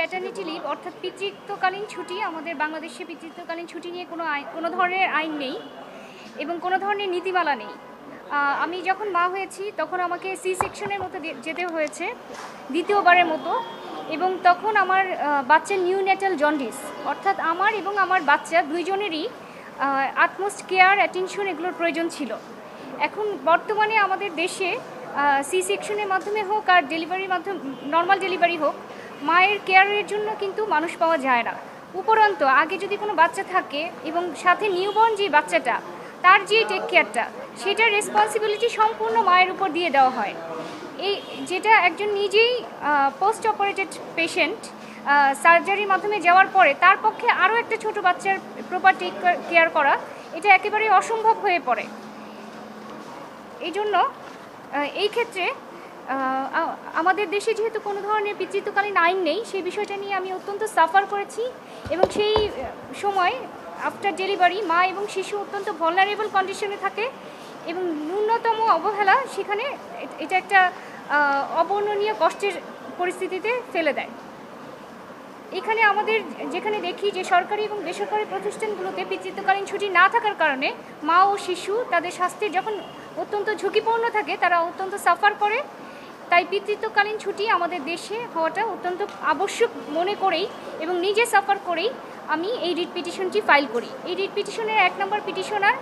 Paternity leave অর্থাৎ পিতৃত্বকালীন ছুটি, আমাদের বাংলাদেশে পিতৃত্বকালীন ছুটি নিয়ে কোনো ধরনের আইন নেই এবং কোনো ধরনের নীতিমালা নেই। আমি যখন মা হয়েছি তখন আমাকে সি সেকশনের মতো যেতে হয়েছে দ্বিতীয়বারের মতো, এবং তখন আমার বাচ্চার নিউনেটাল জন্ডিস, অর্থাৎ আমার এবং আমার বাচ্চা দুইজনেরই আটমোস্ট কেয়ার অ্যাটেনশন এগুলোর প্রয়োজন ছিল। এখন বর্তমানে আমাদের দেশে সি সেকশনের মাধ্যমে হোক আর ডেলিভারির মাধ্যমে নর্মাল ডেলিভারি হোক, মায়ের কেয়ারের জন্য কিন্তু মানুষ পাওয়া যায় না। উপরন্ত আগে যদি কোনো বাচ্চা থাকে এবং সাথে নিউবর্ন যে বাচ্চাটা, তার যে টেক কেয়ারটা, সেটার রেসপন্সিবিলিটি সম্পূর্ণ মায়ের উপর দিয়ে দেওয়া হয়। এই যেটা একজন নিজেই পোস্ট অপারেটেড পেশেন্ট সার্জারির মাধ্যমে যাওয়ার পরে তার পক্ষে আরও একটা ছোট বাচ্চার প্রপার টেক কেয়ার করা, এটা একেবারে অসম্ভব হয়ে পড়ে। এই জন্য এই ক্ষেত্রে আমাদের দেশে যেহেতু কোনো ধরনের পিতৃত্বকালীন আইন নেই, সেই বিষয়টা নিয়ে আমি অত্যন্ত সাফার করেছি এবং সেই সময় আফটার ডেলিভারি মা এবং শিশু অত্যন্ত ভালনারেবল কন্ডিশনে থাকে এবং ন্যূনতম অবহেলা সেখানে এটা একটা অবর্ণনীয় কষ্টের পরিস্থিতিতে ফেলে দেয়। এখানে আমাদের যেখানে দেখি যে সরকারি এবং বেসরকারি প্রতিষ্ঠানগুলোতে পিতৃত্বকালীন ছুটি না থাকার কারণে মা ও শিশু তাদের স্বাস্থ্যের যখন অত্যন্ত ঝুঁকিপূর্ণ থাকে তারা অত্যন্ত সাফার করে। তাই পিতৃত্বকালীন ছুটি আমাদের দেশে হওয়াটা অত্যন্ত আবশ্যক মনে করেই এবং নিজে সাফার করেই আমি এই রিট পিটিশনটি ফাইল করি। এই রিট পিটিশনের 1 নম্বর পিটিশনার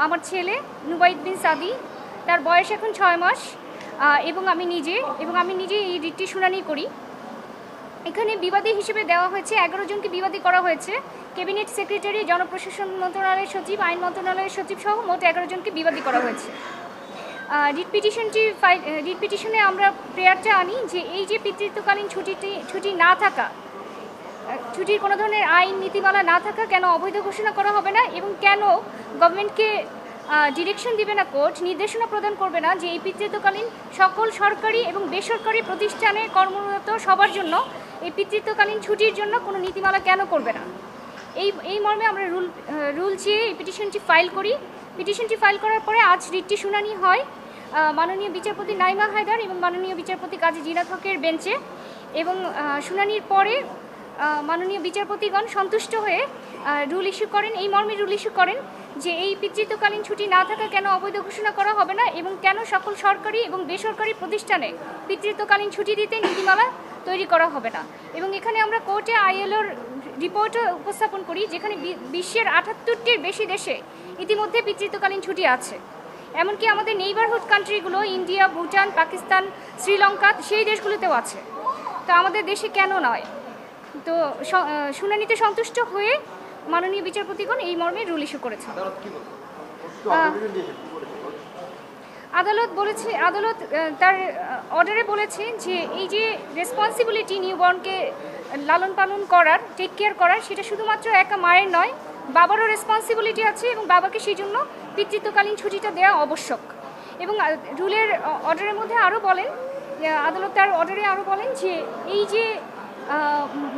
আমার ছেলে নুবাইদ বিন সাদি, তার বয়স এখন 6 মাস এবং আমি নিজে এই রিটটি শুনানি করি। এখানে বিবাদী হিসেবে দেওয়া হয়েছে 11 জনকে বিবাদী করা হয়েছে। ক্যাবিনেট সেক্রেটারি, জনপ্রশাসন মন্ত্রণালয়ের সচিব, আইন মন্ত্রণালয়ের সচিব সহ মোট 11 জনকে বিবাদী করা হয়েছে। রিট পিটিশনে আমরা প্রেয়ারটা আনি যে এই যে পিতৃত্বকালীন ছুটি না থাকা, ছুটির কোনো ধরনের আইন নীতিমালা না থাকা কেন অবৈধ ঘোষণা করা হবে না এবং কেন গভর্নমেন্টকে ডিরেকশন দিবে না, কোর্ট নির্দেশনা প্রদান করবে না যে এই পিতৃত্বকালীন সকল সরকারি এবং বেসরকারি প্রতিষ্ঠানে কর্মরত সবার জন্য এই পিতৃত্বকালীন ছুটির জন্য কোনো নীতিমালা কেন করবে না। এই মর্মে আমরা রুল চেয়ে এই পিটিশনটি ফাইল করি। পিটিশনটি ফাইল করার পরে আজ রিটটি শুনানি হয় মাননীয় বিচারপতি নাইমা হায়দার এবং মাননীয় বিচারপতি কাজী জিনাত হকের বেঞ্চে, এবং শুনানির পরে মাননীয় বিচারপতিগণ সন্তুষ্ট হয়ে রুল ইস্যু করেন, এই মর্মে রুল ইস্যু করেন যে এই পিতৃত্বকালীন ছুটি না থাকা কেন অবৈধ ঘোষণা করা হবে না এবং কেন সকল সরকারি এবং বেসরকারি প্রতিষ্ঠানে পিতৃত্বকালীন ছুটি দিতে নীতিমালা তৈরি করা হবে না। এবং এখানে আমরা কোর্টে ILOর রিপোর্টও উপস্থাপন করি, যেখানে বিশ্বের 78টির বেশি দেশে ইতিমধ্যে পিতৃত্বকালীন ছুটি আছে। এমনকি আমাদের নেইবারহুড কান্ট্রিগুলো ইন্ডিয়া, ভুটান, পাকিস্তান, শ্রীলঙ্কা, সেই দেশগুলোতেও আছে। তো আমাদের দেশে কেন নয়? তো শুনানিতে সন্তুষ্ট হয়ে মাননীয় বিচারপতিগণ এই মর্মে রুল ইস্যু করেছেন। আদালত তার অর্ডারে বলেছে যে এই যে রেসপন্সিবিলিটি নিউবর্নকে লালন পালন করার, টেক কেয়ার করার, সেটা শুধুমাত্র একা মায়ের নয়, বাবারও রেসপন্সিবিলিটি আছে এবং বাবাকে সেই জন্য পিতৃত্বকালীন ছুটিটা দেওয়া আবশ্যক। এবং রুলের অর্ডারের মধ্যে আরও বলেন, আদালত তার অর্ডারে আরও বলেন যে এই যে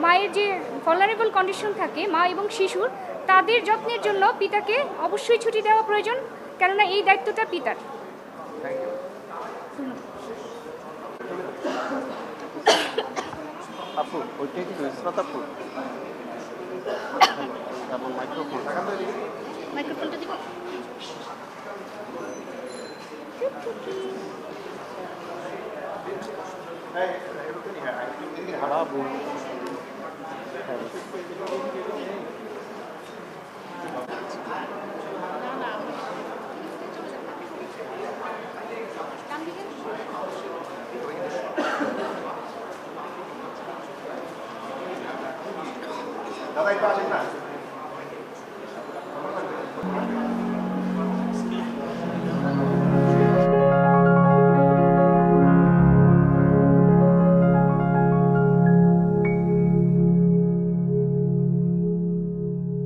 মায়ের যে ভালনারেবল কন্ডিশন থাকে মা এবং শিশুর, তাদের যত্নের জন্য পিতাকে অবশ্যই ছুটি দেওয়া প্রয়োজন, কেননা এই দায়িত্বটা পিতার। মাইক্রোফোনটা দিব। দাদা একটু আসেন না।